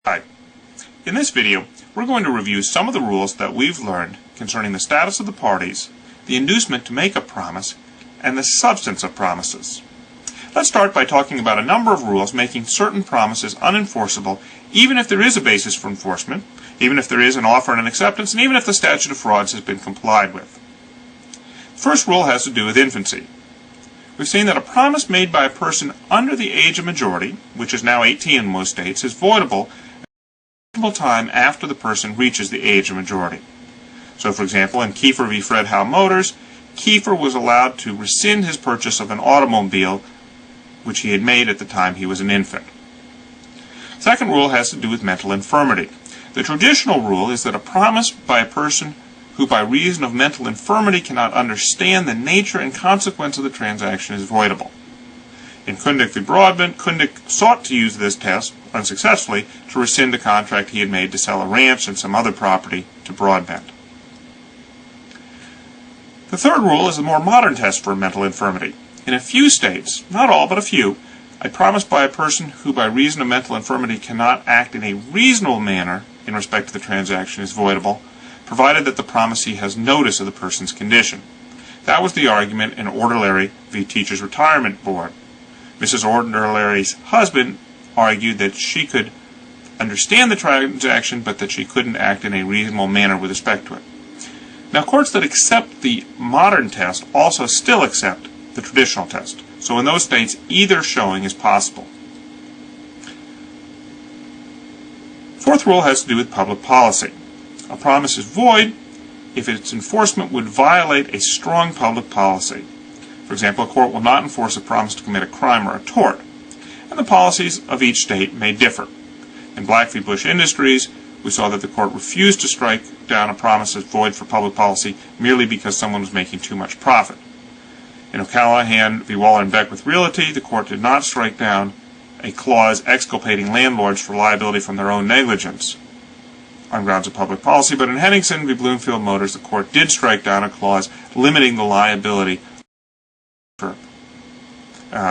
Hi. In this video, we're going to review some of the rules that we've learned concerning the status of the parties, the inducement to make a promise, and the substance of promises. Let's start by talking about a number of rules making certain promises unenforceable, even if there is a basis for enforcement, even if there is an offer and an acceptance, and even if the statute of frauds has been complied with. The first rule has to do with infancy. We've seen that a promise made by a person under the age of majority, which is now 18 in most states, is voidable time after the person reaches the age of majority. So, for example, in Kiefer v. Howe Motors, Kiefer was allowed to rescind his purchase of an automobile which he had made at the time he was an infant. Second rule has to do with mental infirmity. The traditional rule is that a promise by a person who by reason of mental infirmity cannot understand the nature and consequence of the transaction is voidable. In Cundick v. Broadbent, Cundick sought to use this test, unsuccessfully, to rescind a contract he had made to sell a ranch and some other property to Broadbent. The third rule is a more modern test for mental infirmity. In a few states, not all but a few, a promise by a person who by reason of mental infirmity cannot act in a reasonable manner in respect to the transaction is voidable, provided that the promisee has notice of the person's condition. That was the argument in Ortelere v. Teachers Retirement Board. Mrs. Ortelere's husband argued that she could understand the transaction, but that she couldn't act in a reasonable manner with respect to it. Now, courts that accept the modern test also still accept the traditional test. So in those states, either showing is possible. Fourth rule has to do with public policy. A promise is void if its enforcement would violate a strong public policy. For example, a court will not enforce a promise to commit a crime or a tort, and the policies of each state may differ. In Black v. Bush Industries, we saw that the court refused to strike down a promise as void for public policy merely because someone was making too much profit. In O'Callaghan v. Waller and Beckwith Realty, the court did not strike down a clause exculpating landlords for liability from their own negligence on grounds of public policy, but in Henningsen v. Bloomfield Motors, the court did strike down a clause limiting the liability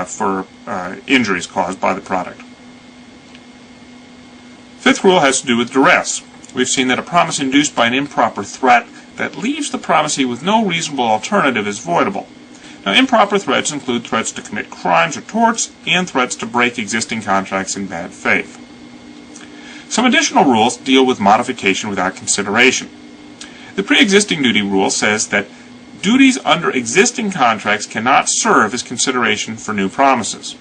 for injuries caused by the product. Fifth rule has to do with duress. We've seen that a promise induced by an improper threat that leaves the promisee with no reasonable alternative is voidable. Now, improper threats include threats to commit crimes or torts and threats to break existing contracts in bad faith. Some additional rules deal with modification without consideration. The pre-existing duty rule says that duties under existing contracts cannot serve as consideration for new promises.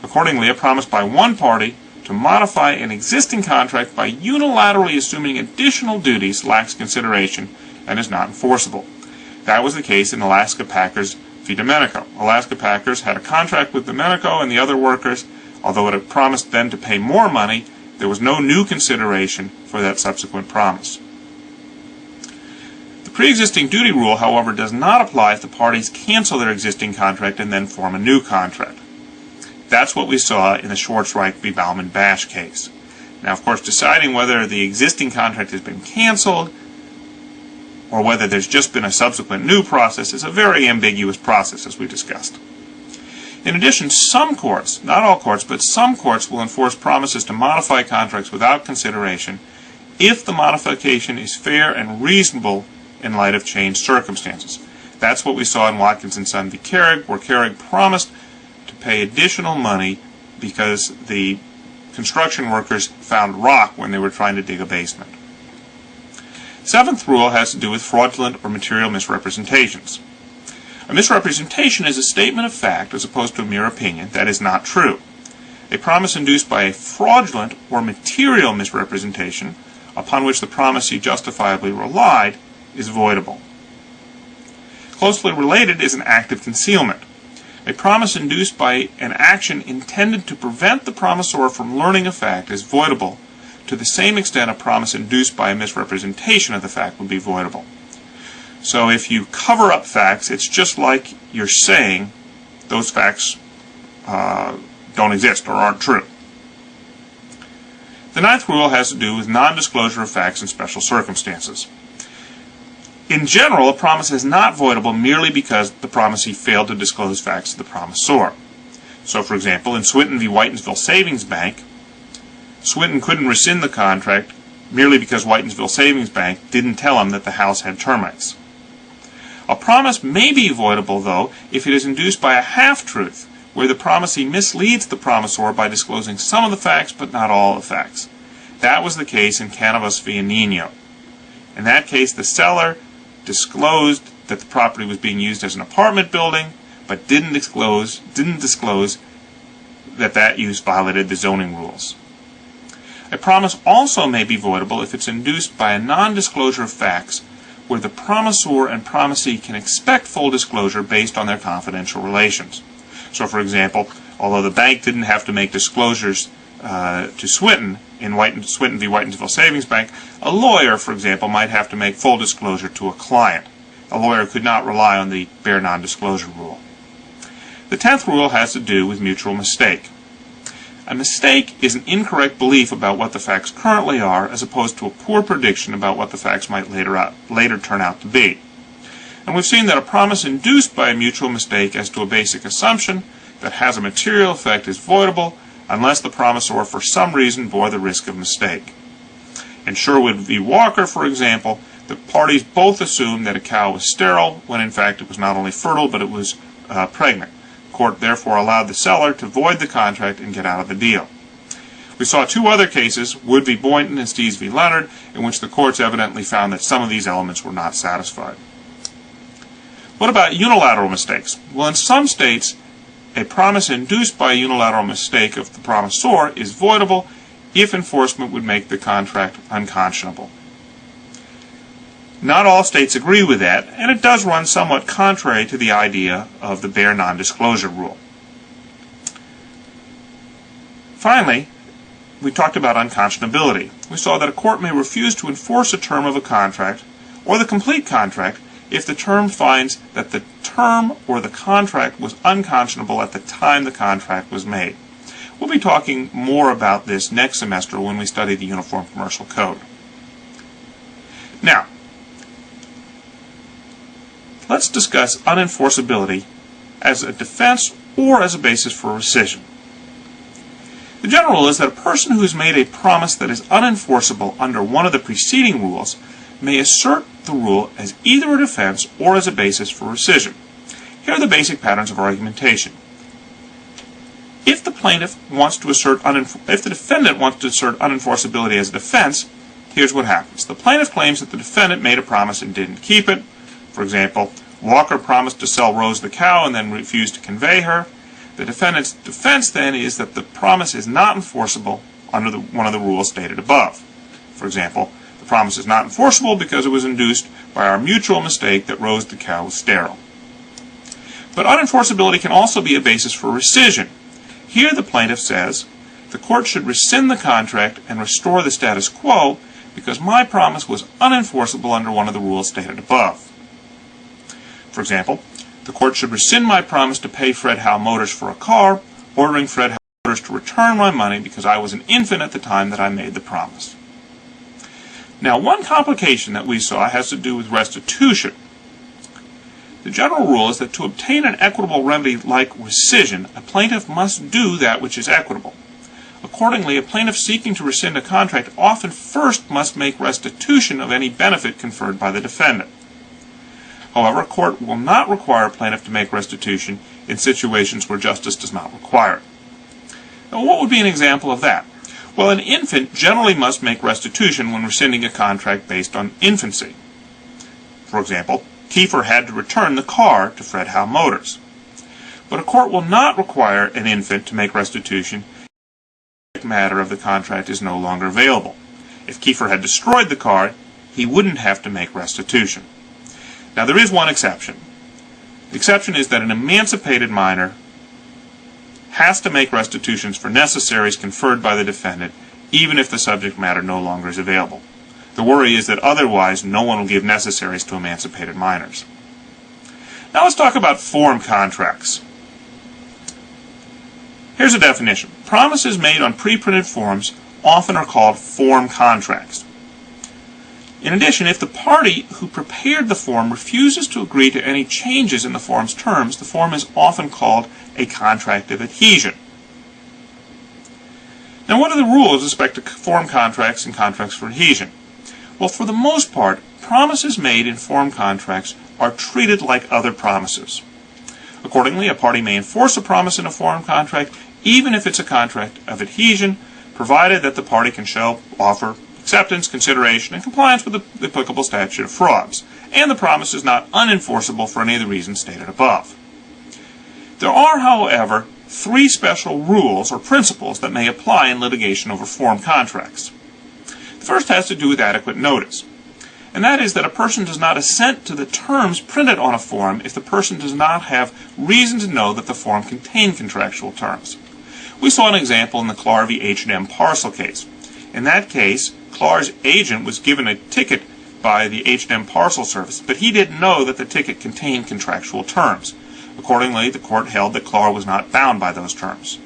Accordingly, a promise by one party to modify an existing contract by unilaterally assuming additional duties lacks consideration and is not enforceable. That was the case in Alaska Packers v. Domenico. Alaska Packers had a contract with Domenico and the other workers. Although it had promised then to pay more money, there was no new consideration for that subsequent promise. The pre-existing duty rule, however, does not apply if the parties cancel their existing contract and then form a new contract. That's what we saw in the Schwarzreich v. Baumann-Bash case. Now, of course, deciding whether the existing contract has been canceled or whether there's just been a subsequent new process is a very ambiguous process, as we discussed. In addition, some courts, not all courts, but some courts will enforce promises to modify contracts without consideration if the modification is fair and reasonable in light of changed circumstances. That's what we saw in Watkins & Son v. Carrig, where Carrig promised to pay additional money because the construction workers found rock when they were trying to dig a basement. Seventh rule has to do with fraudulent or material misrepresentations. A misrepresentation is a statement of fact as opposed to a mere opinion that is not true. A promise induced by a fraudulent or material misrepresentation upon which the promisee justifiably relied is voidable. Closely related is an act of concealment. A promise induced by an action intended to prevent the promisor from learning a fact is voidable to the same extent a promise induced by a misrepresentation of the fact would be voidable. So if you cover up facts, it's just like you're saying those facts don't exist or aren't true. The ninth rule has to do with non-disclosure of facts in special circumstances. In general, a promise is not voidable merely because the promisee failed to disclose facts to the promisor. So, for example, in Swinton v. Whitensville Savings Bank, Swinton couldn't rescind the contract merely because Whitensville Savings Bank didn't tell him that the house had termites. A promise may be voidable, though, if it is induced by a half-truth, where the promisee misleads the promisor by disclosing some of the facts but not all the facts. That was the case in Canavas v. Nino. In that case, the seller disclosed that the property was being used as an apartment building, but didn't disclose that use violated the zoning rules. A promise also may be voidable if it's induced by a non-disclosure of facts where the promisor and promisee can expect full disclosure based on their confidential relations. So, for example, although the bank didn't have to make disclosures to Swinton in Swinton v. Whitensville Savings Bank, a lawyer, for example, might have to make full disclosure to a client. A lawyer could not rely on the bare non-disclosure rule. The 10th rule has to do with mutual mistake. A mistake is an incorrect belief about what the facts currently are, as opposed to a poor prediction about what the facts might later turn out to be. And we've seen that a promise induced by a mutual mistake as to a basic assumption that has a material effect is voidable unless the promisor for some reason bore the risk of mistake. In Sherwood v. Walker, for example, the parties both assumed that a cow was sterile when in fact it was not only fertile but it was pregnant. The court therefore allowed the seller to void the contract and get out of the deal. We saw two other cases, Wood v. Boynton and Stees v. Leonard, in which the courts evidently found that some of these elements were not satisfied. What about unilateral mistakes? Well, in some states, a promise induced by a unilateral mistake of the promisor is voidable if enforcement would make the contract unconscionable. Not all states agree with that, and it does run somewhat contrary to the idea of the bare non-disclosure rule. Finally, we talked about unconscionability. We saw that a court may refuse to enforce a term of a contract or the complete contract if the term finds that the term or the contract was unconscionable at the time the contract was made. We'll be talking more about this next semester when we study the Uniform Commercial Code. Now, let's discuss unenforceability as a defense or as a basis for rescission. The general rule is that a person who has made a promise that is unenforceable under one of the preceding rules may assert the rule as either a defense or as a basis for rescission. Here are the basic patterns of argumentation. If the defendant wants to assert unenforceability as a defense, here's what happens. The plaintiff claims that the defendant made a promise and didn't keep it. For example, Walker promised to sell Rose the cow and then refused to convey her. The defendant's defense then is that the promise is not enforceable under one of the rules stated above. For example, the promise is not enforceable because it was induced by our mutual mistake that Rose the cow was sterile. But unenforceability can also be a basis for rescission. Here the plaintiff says, the court should rescind the contract and restore the status quo because my promise was unenforceable under one of the rules stated above. For example, the court should rescind my promise to pay Fred Howe Motors for a car, ordering Fred Howe Motors to return my money because I was an infant at the time that I made the promise. Now, one complication that we saw has to do with restitution. The general rule is that to obtain an equitable remedy like rescission, a plaintiff must do that which is equitable. Accordingly, a plaintiff seeking to rescind a contract often first must make restitution of any benefit conferred by the defendant. However, a court will not require a plaintiff to make restitution in situations where justice does not require it. Now, what would be an example of that? Well, an infant generally must make restitution when rescinding a contract based on infancy. For example, Kiefer had to return the car to Fred Howe Motors. But a court will not require an infant to make restitution if the subject matter of the contract is no longer available. If Kiefer had destroyed the car, he wouldn't have to make restitution. Now, there is one exception. The exception is that an emancipated minor has to make restitutions for necessaries conferred by the defendant, even if the subject matter no longer is available. The worry is that otherwise no one will give necessaries to emancipated minors. Now let's talk about form contracts. Here's a definition. Promises made on pre-printed forms often are called form contracts. In addition, if the party who prepared the form refuses to agree to any changes in the form's terms, the form is often called a contract of adhesion. Now, what are the rules with respect to form contracts and contracts for adhesion? Well, for the most part, promises made in form contracts are treated like other promises. Accordingly, a party may enforce a promise in a form contract even if it's a contract of adhesion, provided that the party can offer acceptance, consideration, and compliance with the applicable statute of frauds, and the promise is not unenforceable for any of the reasons stated above. There are, however, 3 special rules or principles that may apply in litigation over form contracts. The first has to do with adequate notice, and that is that a person does not assent to the terms printed on a form if the person does not have reason to know that the form contained contractual terms. We saw an example in the Clark v. H&M parcel case. In that case, Clark's agent was given a ticket by the H&M parcel service, but he didn't know that the ticket contained contractual terms. Accordingly, the court held that Clark was not bound by those terms.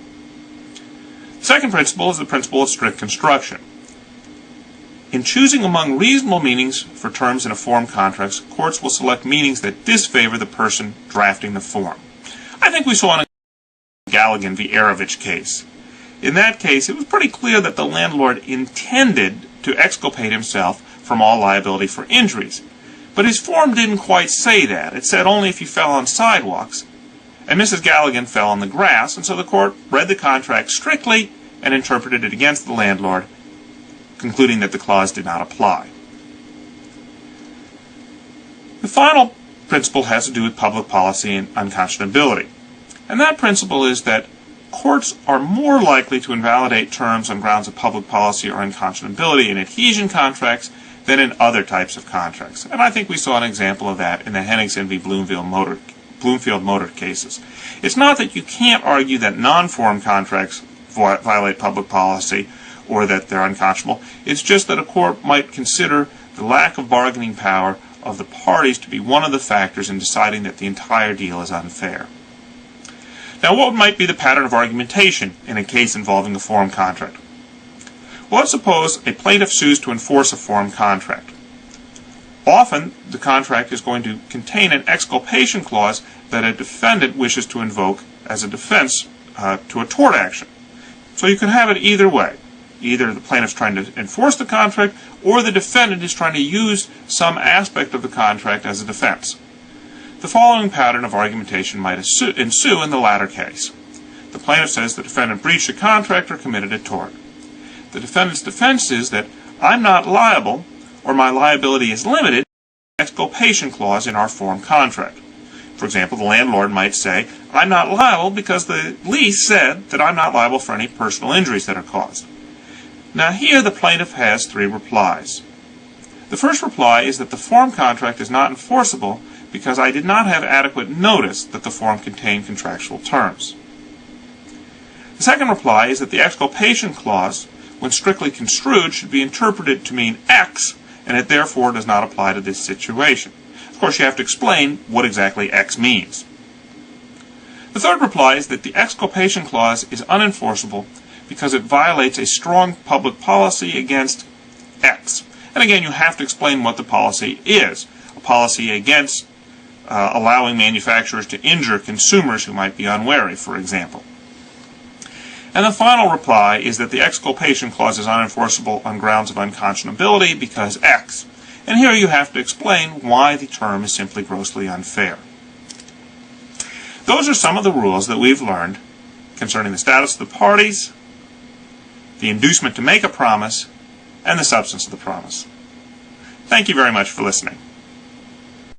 The second principle is the principle of strict construction. In choosing among reasonable meanings for terms in a form contract, courts will select meanings that disfavor the person drafting the form. I think we saw an Galligan v. Arovich case. In that case, it was pretty clear that the landlord intended to exculpate himself from all liability for injuries. But his form didn't quite say that. It said only if he fell on sidewalks. And Mrs. Galligan fell on the grass, and so the court read the contract strictly and interpreted it against the landlord, concluding that the clause did not apply. The final principle has to do with public policy and unconscionability. And that principle is that courts are more likely to invalidate terms on grounds of public policy or unconscionability in adhesion contracts than in other types of contracts. And I think we saw an example of that in the Henningsen v. Bloomfield Motors cases. It's not that you can't argue that non-form contracts violate public policy or that they're unconscionable. It's just that a court might consider the lack of bargaining power of the parties to be one of the factors in deciding that the entire deal is unfair. Now, what might be the pattern of argumentation in a case involving a form contract? Well, let's suppose a plaintiff sues to enforce a form contract. Often, the contract is going to contain an exculpation clause that a defendant wishes to invoke as a defense to a tort action. So you can have it either way. Either the plaintiff's trying to enforce the contract, or the defendant is trying to use some aspect of the contract as a defense. The following pattern of argumentation might ensue in the latter case. The plaintiff says the defendant breached a contract or committed a tort. The defendant's defense is that I'm not liable, or my liability is limited, to the exculpation clause in our form contract. For example, the landlord might say, I'm not liable because the lease said that I'm not liable for any personal injuries that are caused. Now here the plaintiff has 3 replies. The first reply is that the form contract is not enforceable because I did not have adequate notice that the form contained contractual terms. The second reply is that the exculpation clause, when strictly construed, should be interpreted to mean X, and it therefore does not apply to this situation. Of course, you have to explain what exactly X means. The third reply is that the exculpation clause is unenforceable because it violates a strong public policy against X. And again, you have to explain what the policy is. A policy against allowing manufacturers to injure consumers who might be unwary, for example. And the final reply is that the exculpation clause is unenforceable on grounds of unconscionability because X. And here you have to explain why the term is simply grossly unfair. Those are some of the rules that we've learned concerning the status of the parties, the inducement to make a promise, and the substance of the promise. Thank you very much for listening.